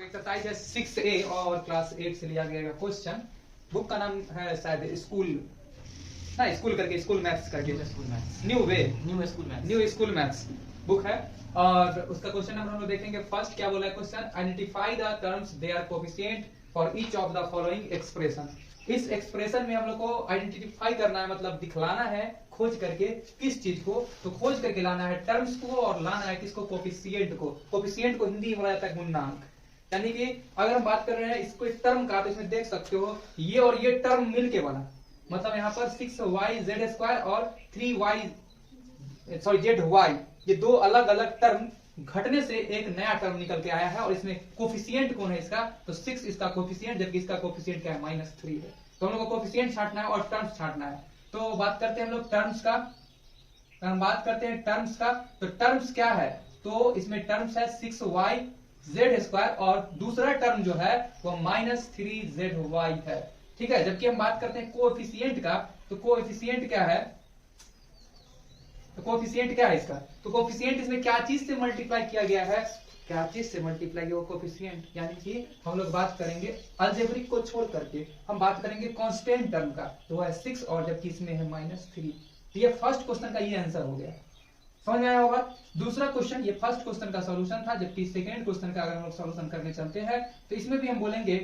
Exercise है 6A और class 8 से लिया गया क्वेश्चन। बुक का नाम है शायद स्कूल करके, स्कूल मैथ्स करके, न्यू स्कूल मैथ्स बुक है। और उसका क्वेश्चन नंबर हम लोग देखेंगे। फर्स्ट क्या बोला है question, identify the terms their coefficient for each of the following expression. इस एक्सप्रेशन में हम लोग को आइडेंटिफाई करना है, मतलब दिखलाना है खोज करके किस चीज को, तो खोज करके लाना है टर्म्स को और लाना है किसको, कोएफिशिएंट को। कोएफिशिएंट को हिंदी में बोला जाता है गुणनांक। यानी कि अगर हम बात कर रहे हैं इसको इस टर्म का, तो इसमें देख सकते हो ये और ये टर्म मिलके बना, मतलब यहाँ पर 6yz² और 3y ये दो अलग अलग टर्म घटने से एक नया टर्म निकल के आया है। और इसमें कोफिशिएंट कौन है इसका, तो 6 इसका कोफिशिएंट, जबकि इसका कोफिशिएंट क्या है, -3 है। तो हम लोग को कोफिशिएंट छांटना है और टर्म्स छांटना है। तो बात करते हैं हम लोग टर्म्स का। हम बात करते हैं टर्म्स का, तो टर्म्स क्या है, तो इसमें टर्म्स है 6yz² और दूसरा टर्म जो है वो -3zy है। ठीक है। जबकि हम बात करते हैं कोएफिशिएंट का, तो कोएफिशिएंट क्या है, तो कोएफिशिएंट क्या है इसका, तो कोएफिशिएंट इसमें क्या चीज से मल्टीप्लाई किया गया है, क्या चीज से मल्टीप्लाई किया वो कोएफिशिएंट, यानी कि हम लोग बात करेंगे अलजेब्रिक को छोड़ करके, हम बात करेंगे कांस्टेंट टर्म का, तो वो है 6 और जबकि इसमें है -3। तो ये फर्स्ट क्वेश्चन का ये आंसर हो गया। समझ में आया होगा। दूसरा क्वेश्चन, ये फर्स्ट क्वेश्चन का सॉल्यूशन था, जबकि सेकंड क्वेश्चन का अगर हम लोग सॉल्यूशन करने चलते हैं तो इसमें भी हम बोलेंगे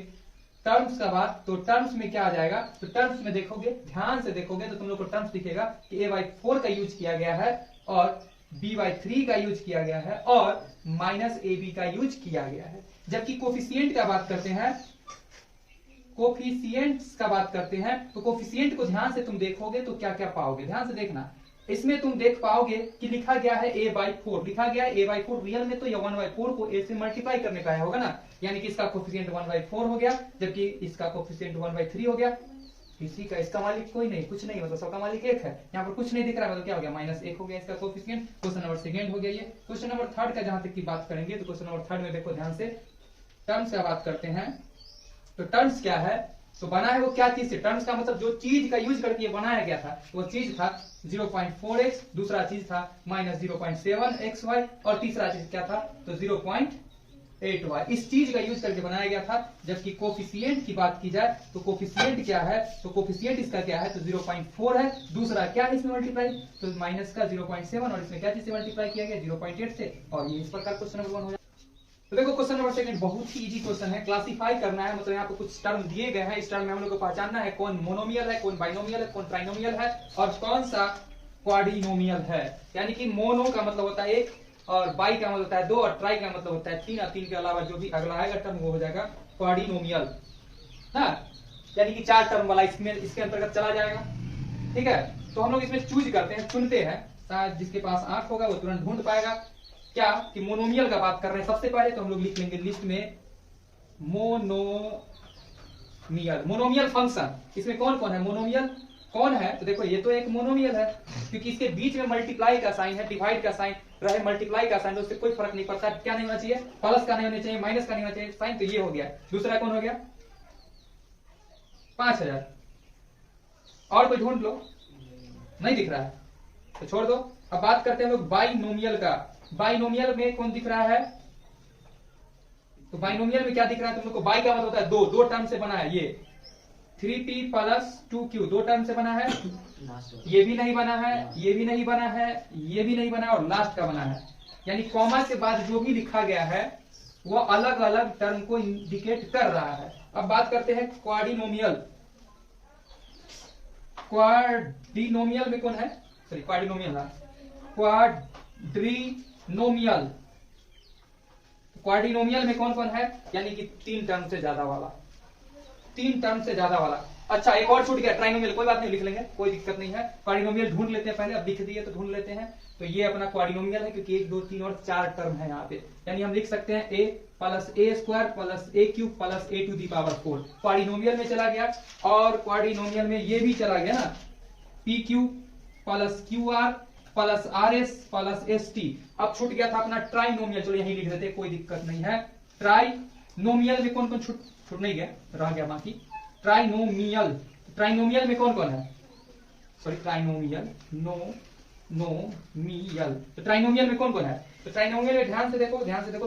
टर्म्स का बात। तो टर्म्स में क्या आ जाएगा, तो टर्म्स में देखोगे, ध्यान से देखोगे तो तुम लोग को टर्म्स दिखेगा कि a/4 का यूज किया गया है और b/3 का यूज किया गया है और -ab का यूज किया गया है। जबकि कोफिशिएंट का बात करते हैं, कोफिशिएंट्स का बात करते हैं, तो कोफिशिएंट को ध्यान से तुम देखोगे तो क्या क्या पाओगे, ध्यान से देखना। इसमें तुम देख पाओगे कि लिखा गया है a/4, लिखा गया है a/4। रियल में तो ये 1/4 को a से मल्टीप्लाई करने का होगा ना, यानी कि इसका कोफिशिएंट 1/4 हो गया, जबकि इसका कोफिशिएंट 1/3 हो गया। इसी का इसका मालिक कोई नहीं, कुछ नहीं, मतलब सबका मालिक एक है। यहाँ पर कुछ नहीं दिख रहा है, मतलब क्या हो गया, -1 हो गया इसका कोफिशिएंट। क्वेश्चन नंबर सेकंड हो गया ये। क्वेश्चन नंबर थर्ड का जहां तक की बात करेंगे, तो क्वेश्चन नंबर थर्ड में देखो ध्यान से, टर्म्स का बात करते हैं। तो टर्म्स क्या है, तो बना है वो क्या चीज से, टर्म्स का मतलब जो चीज का यूज करके ये बनाया गया था, वो चीज था 0.4x, दूसरा चीज था -0.7xy और तीसरा चीज क्या था, तो 0.8y। इस चीज का यूज करके बनाया गया था। जबकि कोफिशिएंट की बात की जाए तो कोफिशिएंट क्या है, तो कोफिशिएंट इसका क्या है, तो 0.4 है। दूसरा क्या है इसमें मल्टीप्लाई, तो माइनस का 0.7 और इसमें क्या चीज से मल्टीप्लाई किया गया, 0.8 से। और ये इस प्रकार क्वेश्चन नंबर 1 हो जाए। तो देखो क्वेश्चन नंबर सेकंड बहुत ही इजी क्वेश्चन है। क्लासिफाई करना है, मतलब यहाँ पे कुछ टर्म दिए गए हैं, इस टर्म में हम लोग को पहचानना है कौन मोनोमियल है, कौन बाइनोमियल है, कौन ट्राइनोमियल है और कौन सा क्वाड्रिनोमियल है। यानी कि मोनो का मतलब होता है एक, और बाई का मतलब होता है 2 और ट्राई का मतलब होता है 3, और 3 के अलावा जो भी अगला आएगा टर्म वो हो जाएगा क्वाड्रिनोमियल। हाँ, यानी कि 4 टर्म वाला इसमें इसके अंतर्गत चला जाएगा। ठीक है। तो हम लोग इसमें चूज करते हैं, चुनते हैं, शायद जिसके पास आंख होगा वो तुरंत ढूंढ पाएगा क्या कि मोनोमियल का बात कर रहे हैं। सबसे पहले तो हम लोग लिख लेंगे लिस्ट में मोनोमियल, मोनोमियल फंक्शन। इसमें कौन कौन है, मोनोमियल कौन है, तो देखो ये तो एक मोनोमियल है, क्योंकि इसके बीच में मल्टीप्लाई का साइन है, डिवाइड का साइन रहे, मल्टीप्लाई का साइन, तो उससे कोई फर्क नहीं पड़ता। क्या नहीं होना चाहिए, प्लस का नहीं होना चाहिए, माइनस का नहीं होना चाहिए साइन, तो ये हो गया। दूसरा कौन हो गया, 5000। और कोई ढूंढ लो, नहीं दिख रहा है तो छोड़ दो। अब बात करते हैं लोग बाइनोमियल का। बाइनोमियल में कौन दिख रहा है, तो बाइनोमियल में क्या दिख रहा है तुम लोग को, बाई का मतलब होता है दो टर्म से बना है। ये 3p + 2q दो टर्म से बना है, ये भी नहीं बना है, ये भी नहीं बना है, ये भी नहीं बना है और लास्ट का बना है। यानी कॉमा के बाद जो भी लिखा गया है वो अलग अलग टर्म को इंडिकेट कर रहा है। अब बात करते हैं क्वाड्रिनोमियल। क्वाड्रिनोमियल में कौन है, सॉरी क्वाड्रिनोमियल है, क्वाड्रिनोमियल। क्वाड्रिनोमियल में कौन कौन है, यानी कि 3 टर्म से ज्यादा वाला, 3 टर्म से ज्यादा वाला। अच्छा एक और छूट गया, ट्राइनोमियल, कोई बात नहीं, लिख लेंगे, कोई दिक्कत नहीं है। क्वाड्रिनोमियल ढूंढ लेते हैं पहले, अब लिख दिए तो ढूंढ लेते हैं। तो ये अपना क्वाड्रिनोमियल है, क्योंकि 1 2 3 और 4 टर्म है यहाँ पे। यानी हम लिख सकते हैं a + a² + a³ + a⁴ क्वाड्रिनोमियल में चला गया। और क्वाड्रिनोमियल में ये भी चला गया ना, pq + qr + rs + st। अब छूट गया था अपना ट्राइनोमियल, चलो यही लिख देते, कोई दिक्कत नहीं है। ट्राइनोमियल में कौन कौन छूट नहीं गया, रह गया बाकी ट्राइनोमियल। ट्राइनोमियल में कौन कौन है, सॉरी ट्राइनोमियल, नोमियल। तो ट्राइनोमियल में कौन कौन है, तो ट्राइनोमियल में ध्यान से देखो,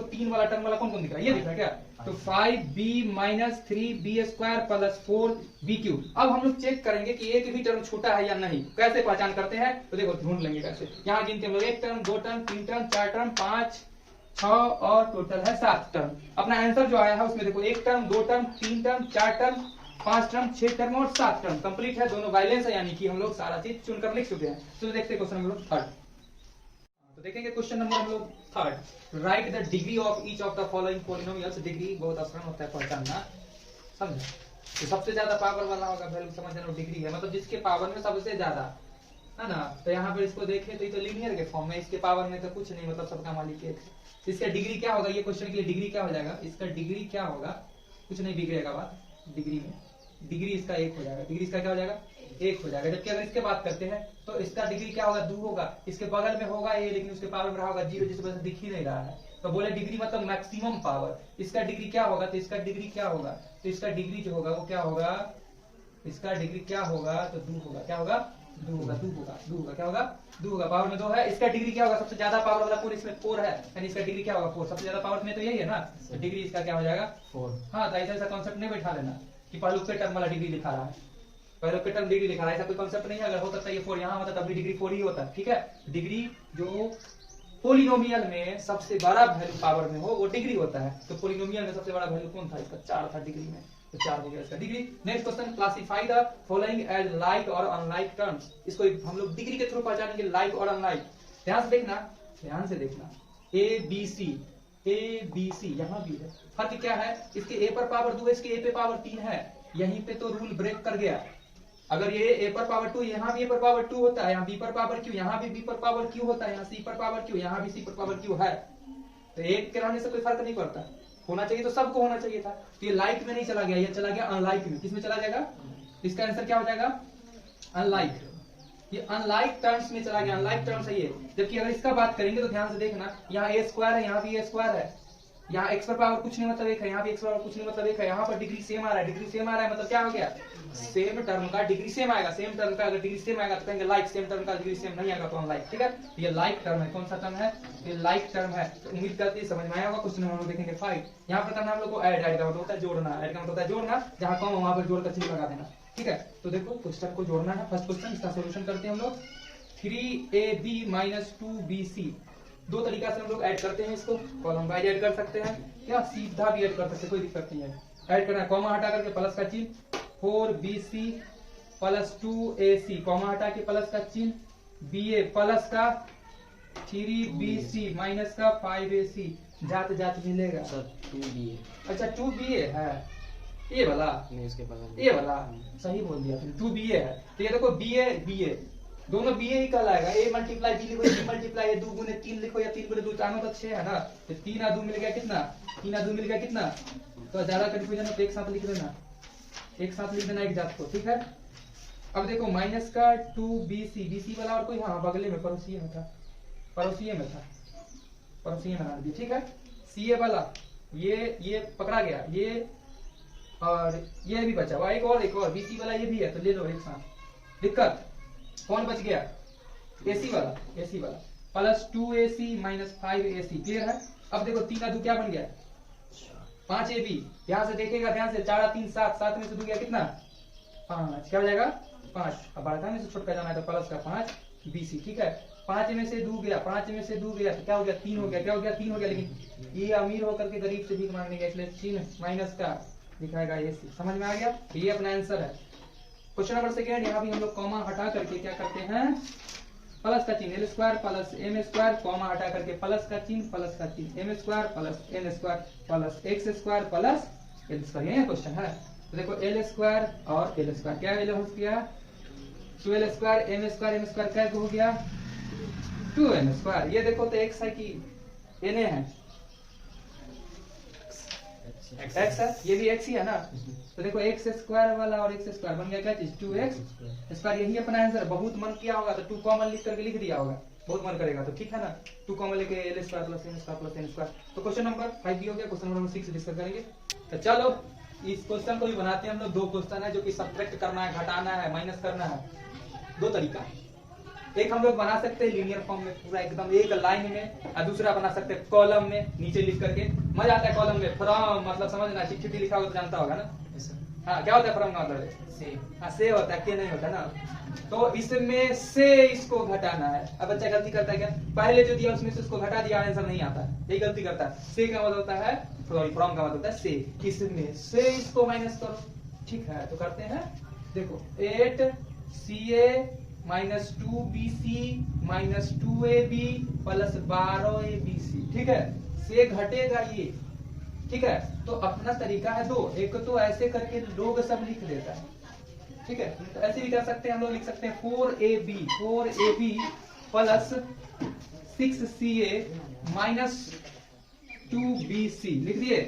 3 वाला टर्म वाला कौन कौन दिख रहा है, ये दिख रहा है क्या, तो 5b minus 3b square plus 4b cube. अब हम लोग चेक करेंगे कि एक भी टर्म छोटा है या नहीं। कैसे पहचान करते हैं, तो देखो ढूंढ लेंगे कैसे। यहाँ गिनते हैं हम लोग 1 टर्म 2 टर्म 3 टर्म 4 टर्म 5 6 और टोटल है 7 टर्म। अपना आंसर जो आया है उसमें देखो 1 term 2 term 3 term 4 term 5 term 6 term और 7 टर्म कंप्लीट है। दोनों वायलेंस है, यानी कि हम लोग सारा चीज चुनकर लिख चुके हैं। तो देखते हैं क्वेश्चन नंबर 3। तो देखेंगे क्वेश्चन नंबर हम लोग 3, right the degree of each of the following polynomials. Degree बहुत आसान होता है पहचानना, समझे। तो सबसे ज्यादा पावर वाला होगा वैल्यू, समझ लो डिग्री है मतलब जिसके पावर में सबसे ज्यादा है ना। तो यहाँ पर इसको देखें तो ये तो लीनियर के फॉर्म में, इसके पावर में तो कुछ नहीं, मतलब सबका मालिक एक। इसका डिग्री क्या होगा, ये क्वेश्चन के लिए डिग्री क्या हो जाएगा, इसका डिग्री क्या होगा, कुछ नहीं बिगड़ेगा बात डिग्री में। डिग्री इसका 1 हो जाएगा, डिग्री इसका क्या हो जाएगा 1 हो जाएगा। जबकि अगर इसके बात करते हैं तो इसका डिग्री क्या होगा 2 होगा। इसके बगल में होगा ये, लेकिन उसके पावर में रहा होगा 0, जिस वजह से दिख ही नहीं रहा है। तो बोले डिग्री मतलब मैक्सिमम पावर। इसका डिग्री क्या होगा, तो इसका डिग्री क्या होगा, तो इसका डिग्री जो होगा वो क्या होगा, इसका डिग्री क्या होगा तो 2 होगा। क्या होगा 2 होगा, 2 होगा, 2 होगा, क्या होगा 2 होगा। पावर में 2 है। इसका डिग्री क्या होगा, सबसे ज्यादा पावर वाला पूर्ण इसमें 4 है, यानी इसका डिग्री क्या होगा 4। सबसे ज्यादा पावर में तो यही है ना, तो डिग्री इसका क्या हो जाएगा 4। हाँ, तो ऐसा कॉन्सेप्ट नहीं बैठा लेना कि पहले के टर्म वाला डिग्री लिखा रहा है, पहले के टर्म डिग्री लिखा रहा है, ऐसा कोई कॉन्सेप्ट नहीं है। अगर होता है ये 4 यहाँ होता तब भी डिग्री 4 ही होता है, ठीक है। डिग्री जो पोलिनोमियल में सबसे बड़ा वैल्यू पावर में हो वो डिग्री होता है। तो पोलिनोमियल में सबसे बड़ा वैल्यू कौन था, इसका 4 था डिग्री में, तो 4 हो गया इसका degree. Next question, classify the following as like और अनलाइक टर्म्स। इसको हम लोग डिग्री के थ्रू पहचानेंगे, लाइक और अनलाइक। ध्यान से देखना, ध्यान से देखना, ए बी सी यहाँ भी है। फर्क क्या है, इसके ए पर पावर 2 है, इसके ए पे पावर 3 है। यहीं पे तो रूल ब्रेक कर गया। अगर ये ए पर पावर 2, यहाँ भी ए पर पावर 2 होता है, यहाँ बी पर पावर क्यू, यहाँ भी बी पर पावर क्यू होता है, यहाँ सी पर पावर क्यू, यहाँ भी सी पर पावर क्यू है। तो एक के रहने से कोई फर्क नहीं पड़ता, होना चाहिए तो सबको होना चाहिए था। तो ये लाइक में नहीं चला गया, ये चला गया अनलाइक में। किस में चला जाएगा, इसका आंसर क्या हो जाएगा अनलाइक। ये अनलाइक टर्म्स में चला गया, अनलाइक टर्म्स है ये। जबकि अगर इसका बात करेंगे तो ध्यान से देखना, यहाँ ए स्क्वायर है, यहाँ भी ए स्क्वायर है, यहाँ एक्स पर पावर कुछ नहीं मतलब 1 है, यहाँ भी एक्स पर पावर कुछ नहीं मतलब 1 है। यहाँ पर डिग्री सेम आ रहा है, डिग्री सेम आ रहा है मतलब क्या हो गया, सेम टर्म का डिग्री सेम आएगा। सेम टर्म का अगर डिग्री सेम आएगा तो कहेंगे लाइक, सेम टर्म का डिग्री सेम नहीं आएगा तो अनलाइक, ठीक है। ये लाइक टर्म है, कौन सा टर्म है, ये लाइक टर्म है। तो उम्मीद करते हैं समझ में आया होगा। क्वेश्चन हम लोग देखेंगे 5। यहाँ पर करना हम लोग को ऐड का मतलब होता है जोड़ना, ऐड का मतलब होता है जोड़ना, जहाँ कम वहां पर जोड़ कर चिन्ह लगा देना, ठीक है। तो देखो क्वेश्चन को जोड़ना है। फर्स्ट क्वेश्चन, इसका सोल्यूशन करते हैं हम लोग। 3ab माइनस 2bc, 2 तरीका से हम लोग ऐड करते हैं इसको। कॉलम वाइज ऐड कर सकते हैं या सीधा भी ऐड कर सकते हैं, कोई दिक्कत नहीं है। ऐड करना है, कॉमा हटा करके प्लस का चिन्ह, 4bc प्लस 2ac, कॉमा हटा के प्लस का चिन्ह, ba प्लस का 3bc माइनस का 5ac, जाते जाते मिलेगा सर 2ba। अच्छा 2ba है ये वाला, नहीं उसके बगल ये वाला सही बोल दिया तुमने, 2ba है। तो ये देखो ba दोनों बी ही कहलाएगा। ए मल्टीप्लाई बी लिखो, बी मल्टीप्लाई ए 2 गुने 3 लिखो या 3 गुने 2, 4 तो 6 है ना। तो 3 और 2 मिल गया कितना, 3 और 2 मिल गया कितना। तो ज्यादा कंफ्यूजन हो तो एक साथ लिख देना, एक साथ लिख देना एक जात को, ठीक है। अब देखो माइनस का 2bc, bc वाला और कोई हाँ बगले में पड़ोसी में था, पड़ोसी में था, पड़ोसी में बना दिया, ठीक है। ca वाला ये पकड़ा गया, ये और ये भी बचा हुआ, एक और bc वाला ये भी है, तो ले लो एक साथ। दिक्कत कौन बच गया, AC वाला plus 2ac minus 5ac, clear है। अब देखो 3 और 2 क्या बन गया 5ab। यहां से देखेगा ध्यान से, 4 और 3 7, 7 में से 2 गया कितना 5, क्या हो जाएगा 5। अब बढ़ता में से छोटका जाना है तो प्लस का 5bc, ठीक है। 5 में से 2 गया, 5 में से 2 गया तो क्या हो गया 3 हो गया, क्या हो गया 3 हो गया। लेकिन ये अमीर होकर के गरीब से भीख मांगने गया, इसलिए चिन्ह माइनस का दिखाएगा AC। समझ में आ गया, ये अपना आंसर है। क्वेश्चन नंबर 2, यहाँ भी हम लोग कॉमा हटा करके क्या करते हैं, प्लस का चिन्ह l square plus m square, comma हटा करके प्लस का चिन्ह m square plus n square plus x square plus l square, यही क्वेश्चन है। तो देखो l स्क्वायर और l स्क्वायर, क्या l हो गया 2l स्क्वायर, m स्क्वायर क्या हो गया 2n स्क्वायर। ये देखो तो x है कि n है, x है, ये भी x ही है ना। तो देखो x स्क्वायर वाला और x स्क्वायर बन गया क्या चीज 2x स्क्वायर, यही अपना आंसर। बहुत मन किया होगा तो 2 कॉमन लिख करके लिख दिया होगा, बहुत मन करेगा तो ठीक है ना। 2 कॉमन लेके l square plus m square plus n square. तो क्वेश्चन नंबर 5 भी हो गया। क्वेश्चन नंबर 6 डिस्कस करेंगे। तो चलो इस क्वेश्चन को भी बनाते हैं हम लोग। 2 क्वेश्चन है जो कि सब्ट्रैक्ट करना है, घटाना है, माइनस करना है। 2 तरीका, एक हम लोग बना सकते हैं लीनियर फॉर्म में पूरा एकदम एक लाइन में, और दूसरा बना सकते हैं कॉलम में नीचे लिख करके। मजा आता है कॉलम में, फ्रॉम मतलब समझना, चिट्ठी लिखा होगा तो जानता होगा ना। हाँ क्या होता है फ्रॉम का मतलब? से। हाँ से होता है, के नहीं होता ना। तो इसमें से इसको घटाना है। अब बच्चा गलती करता है क्या, पहले जो दिया उसमें से उसको घटा दिया, आंसर नहीं आता है, यही गलती करता है। से का मतलब होता है, सॉरी फ्रॉम का मतलब होता है से, इसमें से इसको माइनस करो। ठीक है तो करते हैं, देखो 8CA minus 2BC minus 2AB plus 12ABC। ठीक है, से घटेगा ये। ठीक है, तो अपना तरीका है दो, एक तो ऐसे करके लोग सब लिख देता है। ठीक है, तो ऐसे भी कर सकते हैं हम लोग, लिख सकते हैं 4AB plus 6CA minus 2BC लिख दिए।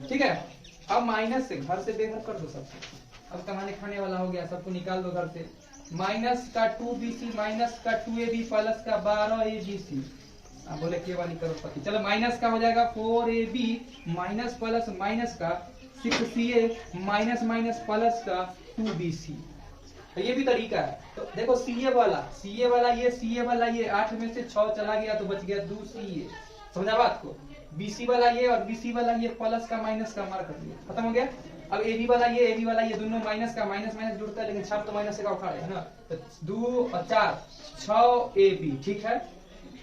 ठीक है, अब माइनस से घर से बेघर कर दो सबको, अब कमाने खाने वाला हो गया, सबको निकाल दो घर से। माइनस का 2BC माइनस का 2AB प्लस का 12ABC। बोले के वाली करोड़पति। चलो माइनस का हो जाएगा 4AB माइनस प्लस माइनस का 6CA माइनस माइनस प्लस का 2BC। तो ये भी तरीका है। तो देखो CA वाला ये, CA वाला ये, 8 में से 6 चला गया तो बच गया 2CA। समझा बात को? BC वाला ये और BC वाला ये प्लस का माइनस का मार कर दिया, खत्म हो गया। अब AB वाला ये दोनों माइनस का माइनस माइनस जुड़ता है, लेकिन छाप तो माइनस से का उखाड़ है ना। तो 2 और 4 6AB। ठीक है,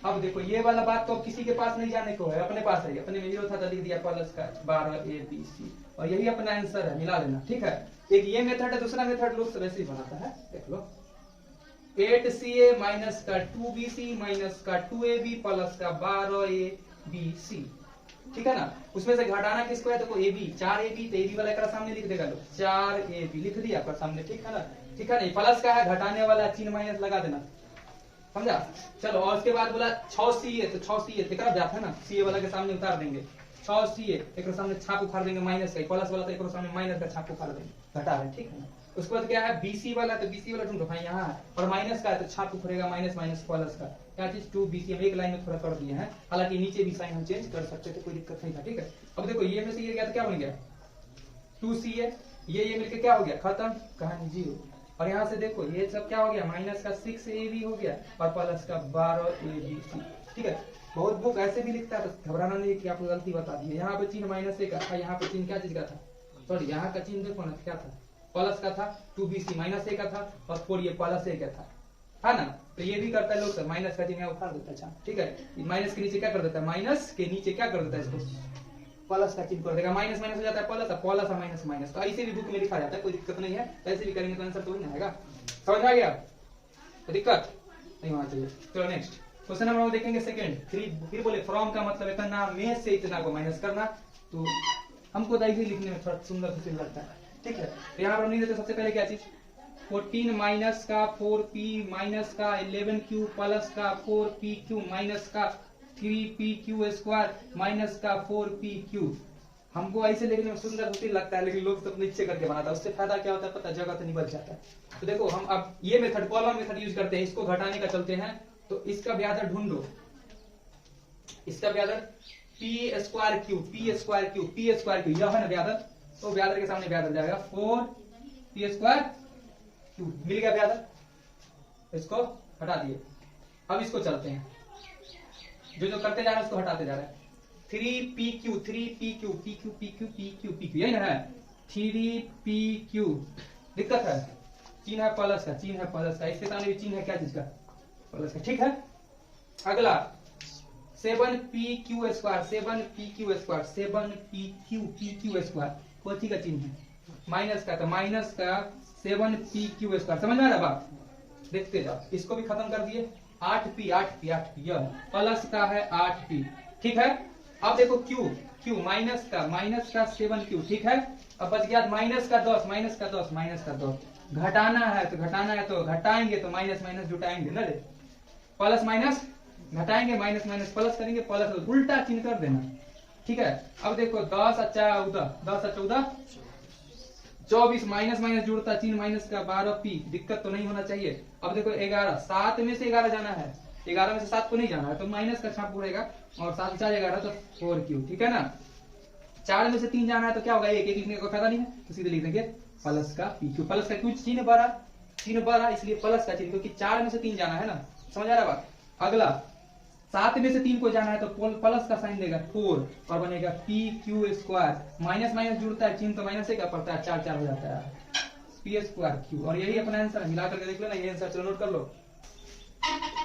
अब देखो ये वाला बात तो अब किसी के पास नहीं जाने को है, अपने पास है, अपने में 0 था तो लिख दिया प्लस का 12ABC, और यही अपना आंसर है, मिला लेना। ठीक है, एक ये मेथड है, दूसरा मेथड लोग सब ऐसे ही बनाता है, देख लो। 8CA माइनस का 2BC माइनस का 2AB प्लस का 12ABC। ठीक है ना, उसमें से घटाना किसको है, देखो AB 4AB, तो AB वाला एक सामने लिख देगा लोग, 4AB लिख दिया पर सामने। ठीक है ना, ठीक है, नहीं प्लस का है, घटाने वाला चिन्ह माइनस लगा देना, समझा। चलो और उसके बाद बोला 6CA, तो 6CA दिखा जाता है ना, CA वाला के सामने उतार देंगे 6CA, एक सामने छाप उखाड़ देंगे माइनस का, प्लस वाला तो एक सामने माइनस का छाप उखाड़ देंगे, घटा है। ठीक है ना, उसके बाद क्या है BC वाला, तो BC वाला ढूंढो भाई यहाँ है, और माइनस का है तो छाप उखड़ेगा माइनस माइनस प्लस का, क्या चीज 2BC। हम एक लाइन में थोड़ा कर दिए हैं, हालांकि नीचे भी साइन हम चेंज कर सकते थे, कोई दिक्कत नहीं था। ठीक है, अब देखो ये में से ये गया तो क्या बन गया 2CA, ये मिलकर क्या हो गया, खत्म, कहानी 0। और यहाँ से देखो ये सब क्या हो गया, माइनस का 6AB हो गया और प्लस का 12ABC। ठीक है, बहुत बुक ऐसे भी लिखता है, तो घबराना नहीं कि आपको गलती बता दी है। यहाँ पे चिन्ह माइनस का था, यहाँ पे चिन्ह क्या चीज का था, सॉरी यहाँ का चिन्ह देखो ना क्या था, प्लस का था, 2BC माइनस का था, और 4 ये प्लस का था, है ना। तो ये भी करता है लोग, सब माइनस का चिन्ह उखाड़ देता है। अच्छा ठीक है, माइनस के नीचे क्या कर देता है, माइनस के नीचे क्या कर देता है, इसको प्लस का चिन्ह कर देगा, माइनस माइनस हो जाता है प्लस, प्लस माइनस माइनस। तो ऐसे भी बुक में लिखा जाता है, कोई दिक्कत नहीं है, ऐसे भी करेंगे तो आंसर तो नहीं आएगा। समझ आ गया, तो दिक्कत नहीं होना चाहिए। चलो नेक्स्ट क्वेश्चन हम लोग देखेंगे सेकंड। फिर बोले फ्रॉम का मतलब इतना में से इतना को माइनस करना, तो हमको ऐसे लिखने में थोड़ा सुंदर से लगता है। ठीक है, तो यहाँ पर हम नहीं देते, सबसे पहले क्या चीज 14 माइनस का 4P माइनस का 11Q प्लस का 4PQ माइनस का 3PQ स्क्वायर माइनस का 4PQ। हमको ऐसे लिखने में सुंदर होती लगता है, लेकिन लोग सब नीचे करके बनाता है। उससे फायदा क्या होता है पता, जगह तो नहीं बच जाता है। तो देखो हम अब ये मेथड कॉलम मेथड यूज करते हैं, इसको घटाने का चलते हैं। तो इसका ब्यादर ढूंढो, इसका ब्यादर P स्क्वायर Q यह है ना ब्यादर, तो ब्यादर के सामने ब्यादर जाएगा 4P स्क्वायर Q, मिल गया ब्यादर, इसको हटा दिए। अब इसको चलते हैं, जो करते जा रहे हैं उसको हटाते जा रहे हैं। 3PQ PQ यही ना है, 3PQ। दिक्कत है, चिन्ह है प्लस का, इसके सामने भी चिन्ह है क्या चीज का, प्लस का। ठीक है, अगला 7PQ स्क्वायर, कोची का चिन्ह है माइनस का, तो माइनस का 7PQ स्क्वायर। समझ में आ रहा बात, देखते जाओ। इसको भी खत्म कर दिए, 8P यह प्लस का है 8P। ठीक है, अब देखो Q माइनस का 7Q। ठीक है, अब बच गया माइनस का 10 घटाना है तो घटाएंगे, तो माइनस माइनस जुटाएंगे ना रे, प्लस माइनस घटाएंगे, माइनस माइनस प्लस करेंगे, प्लस उल्टा चिन्ह कर देना। ठीक है, अब देखो 10 और 14 24 माइनस माइनस जुड़ता चिन्ह माइनस का 12P। दिक्कत तो नहीं होना चाहिए। अब देखो 11, 7 में से 11 जाना है, 11 में से 7 को नहीं जाना है, तो माइनस का छाप उड़ेगा, और 7 4 11 तो 4Q। ठीक है ना, 4 में से 3 जाना है तो क्या होगा, एक लिखने का फायदा नहीं है, तो सीधे लिख देंगे प्लस का PQ। प्लस का क्यों चिन्ह बड़ा, 3 12 इसलिए प्लस का चिन्ह, क्योंकि 4 में से 3 जाना है ना, समझ आ रहा बात। अगला 7 में से 3 को जाना है तो प्लस का साइन देगा 4 और बनेगा P Q square, minus minus जुड़ता है चिन्ह तो माइनस का पड़ता है, 4 4 हो जाता है पी स्क्वायर क्यू, और यही अपना आंसर है। मिला करके देख लो ना, ये आंसर चलो नोट कर लो।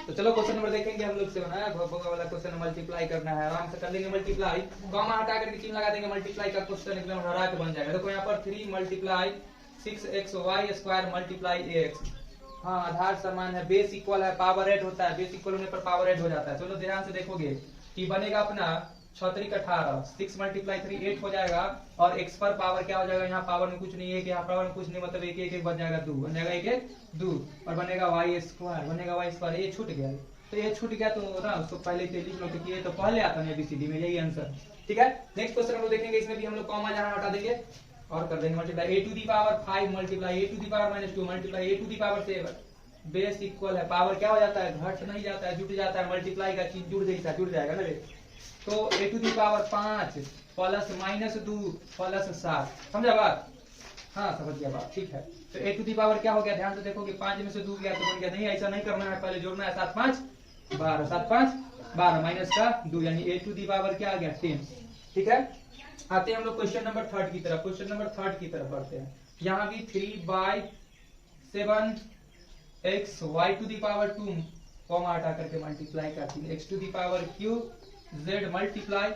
तो चलो क्वेश्चन नंबर देखेंगे हम लोग से बनाया भोगा वाला क्वेश्चन, मल्टीप्लाई करना है, आराम से कर लेंगे मल्टीप्लाई, कॉमा हटा करके चिन्ह लगा देंगे, मल्टीप्लाई का क्वेश्चन एकदम हरा के बन जाएगा। देखो यहाँ पर 3 multiply 6xy square multiply x, हाँ आधार समान है, बेस इक्वल है, पावर ऐड होता है, बेस इक्वल होने पर पावर ऐड हो जाता है। चलो ध्यान से देखोगे कि बनेगा अपना 6 18, 6 मल्टीप्लाई 3 8 हो जाएगा, और x पर पावर क्या हो जाएगा, यहाँ पावर में कुछ नहीं है, यहाँ पावर में कुछ नहीं, मतलब एक एक बन जाएगा 2, बन जाएगा 1 1 2, और बनेगा y स्क्वायर, बनेगा y स्क्वायर, ये छूट गया, तो ये छूट गया तो ना उसको पहले से लिख लो, क्योंकि ये तो पहले आता है एबीसीडी में, यही आंसर। ठीक है, नेक्स्ट क्वेश्चन हम लोग देखेंगे, इसमें भी हम लोग कॉमा जहां हटा देंगे और कर देंगे multiply a to the power 5 multiply a to the power -2 multiply a to the power 7, base equal है, पावर क्या हो जाता है, घट नहीं जाता है, जुट जाता है, मल्टीप्लाई का चीज जुड़ जाएगा ना, तो a to the power 5 plus -2 plus 7, समझा बात, हाँ समझ गया बात, ठीक है। तो a टू दी पावर क्या हो गया, ध्यान से देखोगे 5 में से 2 गया तो बन गया, नहीं ऐसा नहीं करना है, पहले जोड़ना है, 7 5 12, 7 5 12 माइनस का 2, यानी a टू दी पावर क्या आ गया 10। ठीक है, आते हैं हम लोग क्वेश्चन नंबर 3 की तरफ, क्वेश्चन नंबर 3 की तरफ बढ़ते हैं। यहाँ भी 3/7 x y to the power 2 comma हटा करके मल्टीप्लाई करती है, x to the power q z multiply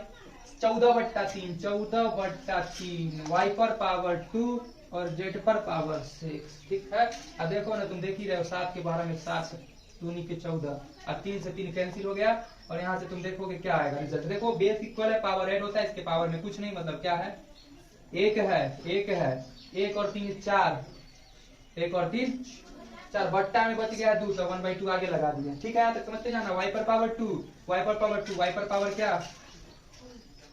14/3 14/3 y पर पावर 2 और z पर पावर 6। ठीक है, अब देखो ना, तुम देख ही रहे हो, 7 के 12 में 7 दूनी के 14, अब 3 से 3 कैंसिल हो गया, और यहाँ से तुम देखोगे क्या आएगा रिजल्ट, देखो बेस इक्वल है, पावर ऐड होता है, इसके पावर में कुछ नहीं, मतलब क्या है, 1 है 1 और 3 4, 1 और 3 4, बट्टा में बच गया 2, तो 1/2 आगे लगा दिया। ठीक है, यहाँ तक समझते जाना, y पर पावर 2 y पर पावर 2 y पर पावर क्या,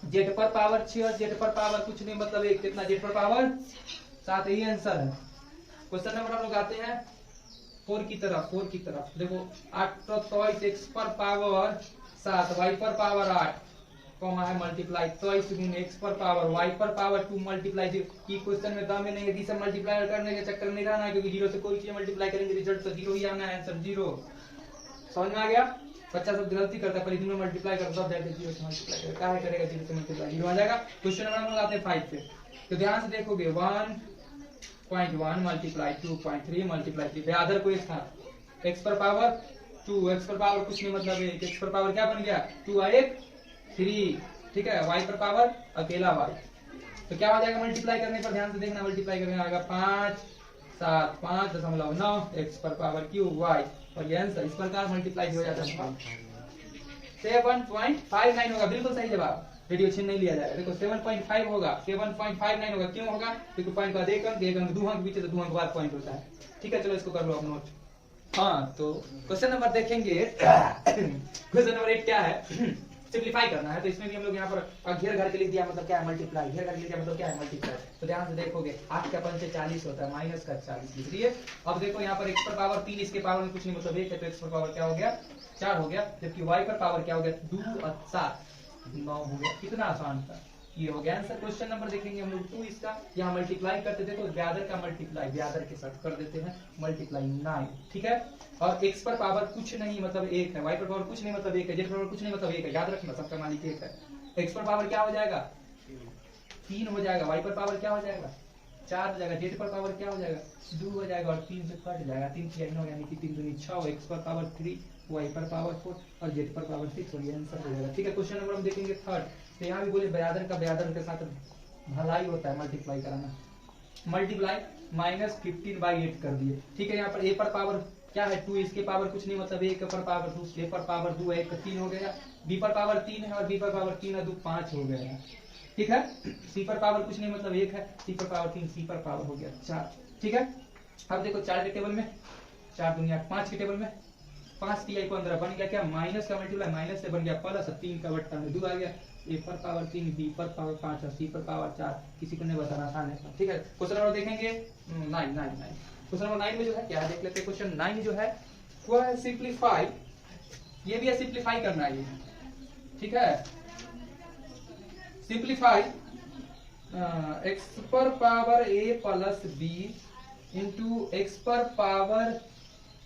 z पर पावर 6 और z पर पावर कुछ नहीं, मतलब 1, कितना z पर पावर 7, यही आंसर है। क्वेश्चन नंबर हम लोग आते हैं 4 की तरफ, देखो 8 x पर पावर 7 y पर पावर 8 कॉमा है मल्टीप्लाई 23 गुने x पर पावर y पर पावर 2 मल्टीप्लाई 0, ये क्वेश्चन में दम में नहीं है, सब मल्टीप्लाई करने के चक्कर में नहीं रहना है, क्योंकि 0 से कोई चीज मल्टीप्लाई करेंगे रिजल्ट तो 0 ही आना है, आंसर 0। समझ में आ गया, बच्चा सब गलती करता है, पहले 0 मल्टीप्लाई करता है, डायरेक्ट 0 से मल्टीप्लाई करेगा, काहे करेगा, 0 से मल्टीप्लाई 0 आ जाएगा। क्वेश्चन नंबर हम लोग आते हैं 5 पे, तो ध्यान से देखोगे 1.1 मल्टीप्लाई 2.3 मल्टीप्लाई 3, अदर कोई था, x पर पावर 2, x पर पावर कुछ नहीं, मतलब 1, x पर पावर क्या बन गया 2 और 1 3, ठीक है, y पर पावर अकेला y, तो क्या हो जाएगा मल्टीप्लाई करने पर, ध्यान से देखना, मल्टीप्लाई करने आएगा 5 7 5.9 x पर पावर क्यू y, और ये आंसर इस प्रकार मल्टीप्लाई हो जाता है 7.59 होगा, बिल्कुल सही जवाब, रेडियो छीन नहीं लिया जाएगा। देखो 7.5 होगा, 7.59 होगा, क्यों होगा, क्योंकि पॉइंट का एक अंक 2 अंक बीच, 2 अंक बाद पॉइंट होता है। ठीक है, चलो इसको कर लो आप नोट। हाँ, तो क्वेश्चन नंबर देखेंगे क्वेश्चन नंबर 8 क्या है, सिंप्लीफाई करना है, तो इसमें भी हम लोग यहाँ पर घेर घर के लिख दिया, मतलब क्या है मल्टीप्लाई, घेर घर के लिख दिया मतलब क्या है मल्टीप्लाई, तो ध्यान से देखोगे 8 का 5 से 40 होता है, माइनस का 40 लिख दिए। अब देखो यहाँ पर x पर पावर 3, इसके पावर में कुछ नहीं, मतलब 1 है, तो x पर पावर क्या हो गया 4 हो गया, जबकि y पर पावर क्या हो गया 2 और 7 9 हो गया, कितना आसान था, ये हो गया आंसर। क्वेश्चन नंबर देखेंगे हम लोग 2 इसका, यहाँ मल्टीप्लाई करते, देखो व्यादर का मल्टीप्लाई व्यादर के साथ कर देते हैं मल्टीप्लाई 9, ठीक है, और x पर पावर कुछ नहीं मतलब 1 है, y पर पावर कुछ नहीं मतलब 1 है, z पर पावर कुछ नहीं मतलब 1 है, याद रखना सबका मालिक 1 है, x पर पावर क्या हो जाएगा 3 हो जाएगा, y पर पावर क्या हो जाएगा 4 हो जाएगा, z पर पावर क्या हो जाएगा 2 हो जाएगा, और 3 से कट जाएगा, 3 3 9 यानी कि 3 दूनी 6, x पर पावर 3 y पर पावर 4 और z पर पावर 6, और ये आंसर हो जाएगा। ठीक है, क्वेश्चन नंबर हम देखेंगे 3rd, तो यहाँ भी बोले ब्यादर का ब्यादर के साथ भलाई होता है मल्टीप्लाई कराना, मल्टीप्लाई -15/8 कर दिए। ठीक है, यहाँ पर a पर पावर क्या है 2, इसके पावर कुछ नहीं मतलब 1 पर पावर 2, a पर पावर 2 1 3 हो गया, b पर पावर 3 है और b पर पावर 3 और 2 5 हो गया। ठीक है, c पर पावर कुछ नहीं मतलब 1 है, c पर पावर 3, c पर पावर हो गया 4। ठीक है, अब देखो 4 के टेबल में 4 दूनी 8, 5 के टेबल में 5 ti 15 बन गया क्या, माइनस का मल्टीप्लाई माइनस से बन गया प्लस, 3 का बट्टा में 2 आ गया, a पर पावर 3 b पर पावर 5 और c पर पावर 4, किसी को नहीं बताना आसान है। ठीक है, क्वेश्चन नंबर देखेंगे 9 क्वेश्चन नंबर 9 में जो है क्या है देख लेते हैं। क्वेश्चन 9 जो है वो है सिंप्लीफाई, ये भी है सिंप्लीफाई करना है, ठीक है, सिंप्लीफाई x पर power a plus b into x पर पावर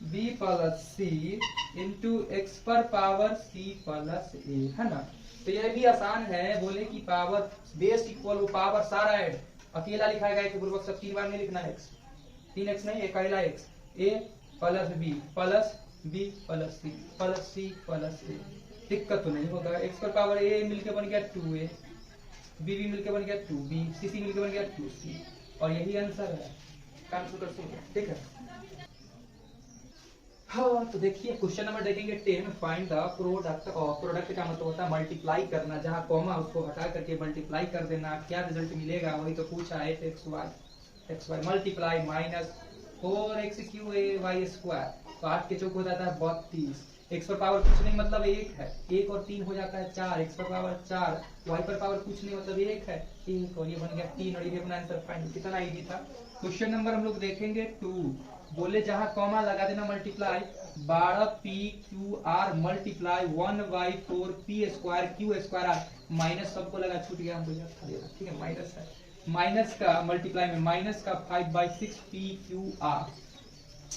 बी प्लस सी इंटू एक्स पर पावर सी प्लस ए, है ना। तो यह भी आसान है, बोले कि पावर बेस इक्वल वो पावर सारा ऐड अकेला लिखा गया है पूर्वक सब 3 बार में लिखना है एक्स, 3x नहीं अकेला X, A plus B plus C plus A. दिक्कत तो नहीं होगा, एक्स पर पावर ए मिलके बन गया 2a, बी मिलके बन गया 2b, सी मिलके बन गया 2c, और यही आंसर है। काम शुरू करते हैं, ठीक है। हाँ तो देखिए क्वेश्चन नंबर देखेंगे 10, find the product of, product का मतलब होता है मल्टीप्लाई करना, जहाँ कॉमा उसको हटा करके मल्टीप्लाई कर देना, क्या रिजल्ट मिलेगा वही तो पूछा है। X y multiply minus 4x³ square, तो 8 के चौक हो जाता है 32, एक्स पर पावर कुछ नहीं मतलब 1 है, 1 और 3 हो जाता है 4, एक्स पर पावर 4, वाई पर पावर कुछ नहीं मतलब 1 है 1, और ये बन गया 3, और ये अपना आंसर फाइंड। कितना इजी था। क्वेश्चन नंबर हम लोग देखेंगे 2, बोले जहां कॉमा लगा देना multiply 12p/q/r multiply 1/4p² minus सबको लगा छूट गया हमको याद था, ठीक है माइनस है, माइनस का मल्टीप्लाई में माइनस का 5/6p/q/r।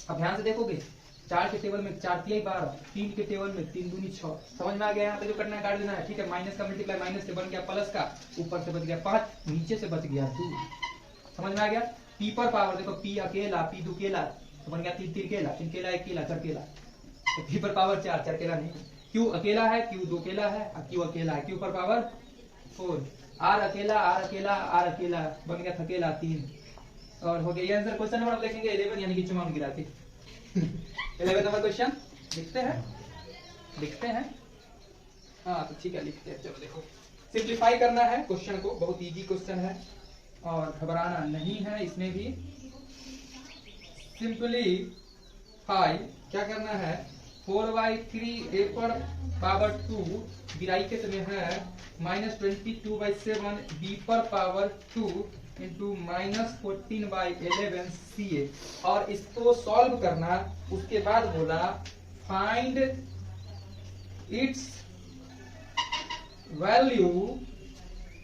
अब ध्यान से देखोगे 4 के टेबल में 4 3 12, 3 के टेबल में 3 दूनी 6, समझ में आ गया। यहाँ पे जो करना है काट देना है, ठीक है। माइनस का मल्टीप्लाई माइनस से बन गया प्लस का, ऊपर से बच गया 5, नीचे से बच गया 2, समझ में आ गया। पी पर पावर देखो, पी अकेला पी दुकेला तो बन गया 3 3 केला 3 केला 1 केला 4 केला, तो पी पर पावर 4 4 केला नहीं, क्यू अकेला है क्यू दो केला है, क्यू अकेला है क्यू पर पावर 4, आर अकेला बन गया थकेला 3, और हो गया ये आंसर। क्वेश्चन नंबर देखेंगे 11 यानी कि चुमाउन गिरा के 11 नंबर क्वेश्चन लिखते हैं हाँ तो ठीक है लिखते हैं। चलो देखो सिंप्लीफाई करना है क्वेश्चन को, बहुत इजी क्वेश्चन है और घबराना नहीं है इसमें भी। सिंपलीफाई क्या करना है, 4/3 a पर पावर 2 ब्रैकेट में है -22/7 b पर पावर 2 इंटू -14/11 ca, और इसको सॉल्व करना। उसके बाद बोला फाइंड इट्स वैल्यू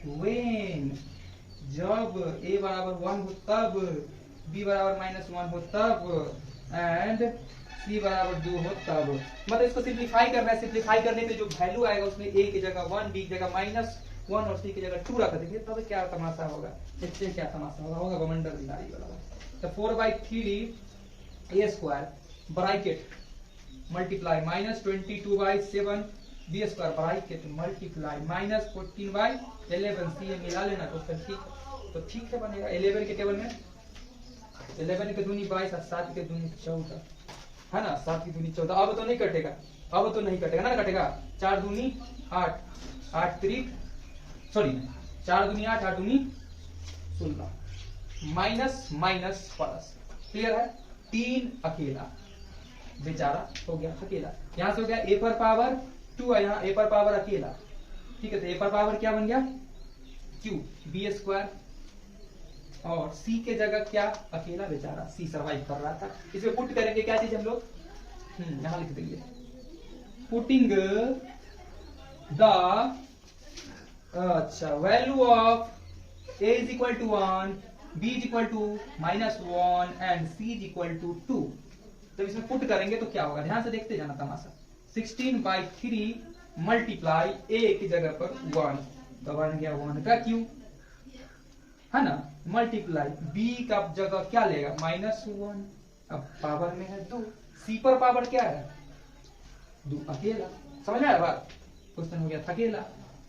व्हेन, जब a बराबर 1 हो तब, b बराबर -1 हो तब, एंड c बराबर 2 हो तब। मतलब इसको सिंप्लीफाई करना है, सिंप्लीफाई करने पे जो वैल्यू आएगा उसमें a की जगह 1, b की जगह -1 और c की जगह 2 रख देंगे, तब क्या तमाशा होगा, इससे क्या तमाशा होगा बमंडल दिलारी वाला। तो 4/3 a square bracket multiply -22/7 b square bracket multiply -14/11 c मिला लेना क्वेश्चन, ठीक। तो ठीक है बनेगा 11 के टेबल में 11 के दूनी 22 और 7 के दूनी 14, है ना, 7 की दूनी 14। अब तो नहीं कटेगा ना कटेगा, 4 दूनी 8, 8 3 सॉरी 4 दूनी 8, 8 दूनी 16, माइनस प्लस, क्लियर है। 3 अकेला बेचारा हो गया अकेला, यहां से हो गया a पर पावर 2 है, यहाँ a पर पावर अकेला, ठीक है। तो a पर पावर क्या बन गया q b स्क्वायर, और c के जगह क्या अकेला बेचारा, c सर्वाइव कर रहा था। इसमें पुट करेंगे क्या चीज हम लोग, यहां लिख देंगे पुटिंग द अच्छा value of a is equal to 1, b is equal to -1 and c is equal to 2। तो इसमें पुट करेंगे तो क्या होगा, ध्यान से देखते जाना तमाशा। 16/3 मल्टीप्लाई a की जगह पर 1, तो बन गया 1 का क्यू, है ना, मल्टीप्लाई b का जगह क्या लेगा -1, अब पावर में है 2, c पर पावर क्या है 2 अकेला, समझ में आया बात, क्वेश्चन हो गया अकेला।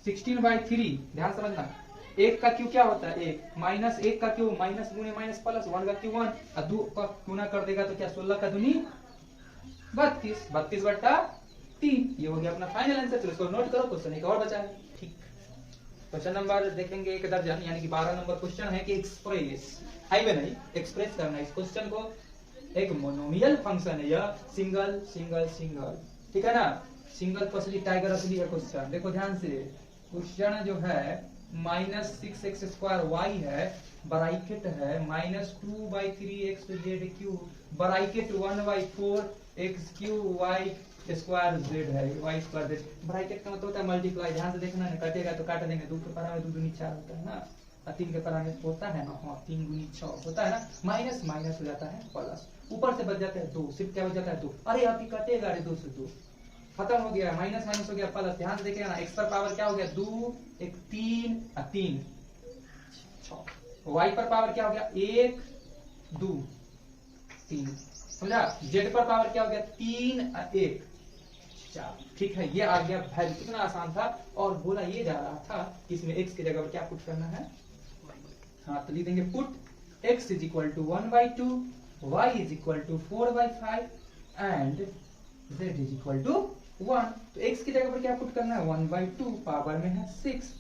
16/3 ध्यान समझना, 1 का क्यू क्या होता है 1, -1 का क्यू माइनस गुने माइनस प्लस, 1 का क्यू 1 और 2 का गुना कर देगा तो क्या 16 का दूनी 32/3, ये हो गया अपना फाइनल आंसर। चलो इसको नोट करो, क्वेश्चन एक और बचा है, ठीक। क्वेश्चन नंबर देखेंगे 1 दर्जन यानी कि 12 नंबर क्वेश्चन है कि एक्सप्रेस करना इस क्वेश्चन को, एक मोनोमियल फंक्शन है यह, सिंगल, ठीक है ना, सिंगल पसली टाइगर असली है क्वेश्चन। देखो ध्यान से, क्वेश्चन जो है -6x² y है, ब्रैकेट है -2/3x(z³ ब्रैकेट 1/4x³ y² है, y²z, ब्रैकेट का मतलब होता है मल्टीप्लाई। ध्यान से देखना, कटेगा तो काट देंगे, 2 के पारा में 2 दूनी 4 होता है ना, 3 के पराने होता है ना, हाँ 3 गुनी 6 होता है ना, माइनस माइनस हो जाता है प्लस, ऊपर से बच जाता है 2, सिर्फ क्या बच जाता है 2। अरे आप ही कटेगा, अरे 2 से 2 खत्म हो गया, माइनस माइनस हो गया प्लस। ध्यान से देखिएगा ना, एक्स पर पावर क्या हो गया 2, एक 3 3 6, वाई पर पावर क्या हो गया 1 2 3, समझा। जेड पर पावर क्या हो गया 3 1 4। ठीक है, ये आ गया वैल्यू, कितना आसान था। और बोला ये जा रहा था कि इसमें x की जगह पर क्या पुट करना है, हाँ तो लिख देंगे put x is equal to 1/2, y is equal to 4/5 and z is equal to 1। तो x की जगह पर क्या पुट करना है 1/2, पावर में है 6,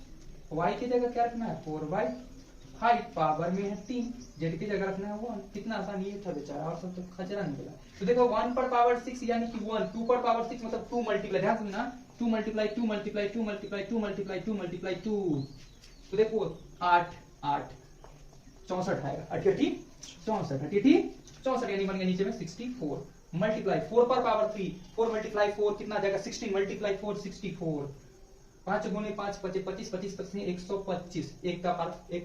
y की जगह क्या रखना है 4/5, पावर में है 3, z की जगह रखना है 1। कितना आसान ये था बेचारा, और सब तो खचरा निकला। तो देखो 1 पर पावर 6 यानी कि 1, 2 पर पावर 6 मतलब 2 मल्टीप्लाई, ध्यान सुनना 2 multiply 2 multiply 2 multiply 2 multiply 2 multiply 2, तो देखो 8 8 64 आएगा, 8 64 64 यानी बन गया नीचे में 64। मल्टीप्लाई 4 पर पावर 3, 4 मल्टीप्लाई 4 कितना आ जाएगा 16, मल्टीप्लाई 4 64, 5 गुने 5 25 25 25 125, एक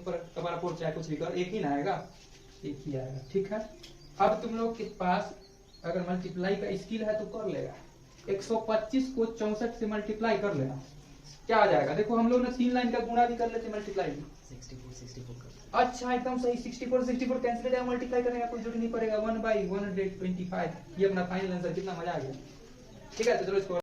पर कबारा 4 चाहे कुछ भी करो एक ही ना आएगा, एक ही आएगा। ठीक है, अब तुम लोग के पास अगर मल्टीप्लाई का स्किल है तो कर लेगा, 125 को 64 से मल्टीप्लाई कर लेना, क्या आ जाएगा। देखो हम लोग ने 3 लाइन का गुणा भी कर लेते मल्टीप्लाई भी, 64 अच्छा एकदम सही, 64 कैंसिल हो जाएगा, मल्टीप्लाई करने का कोई जरूरत नहीं पड़ेगा, 1/125। ये अपना फाइनल आंसर, कितना मजा आ गया। ठीक है, तो चलो इसको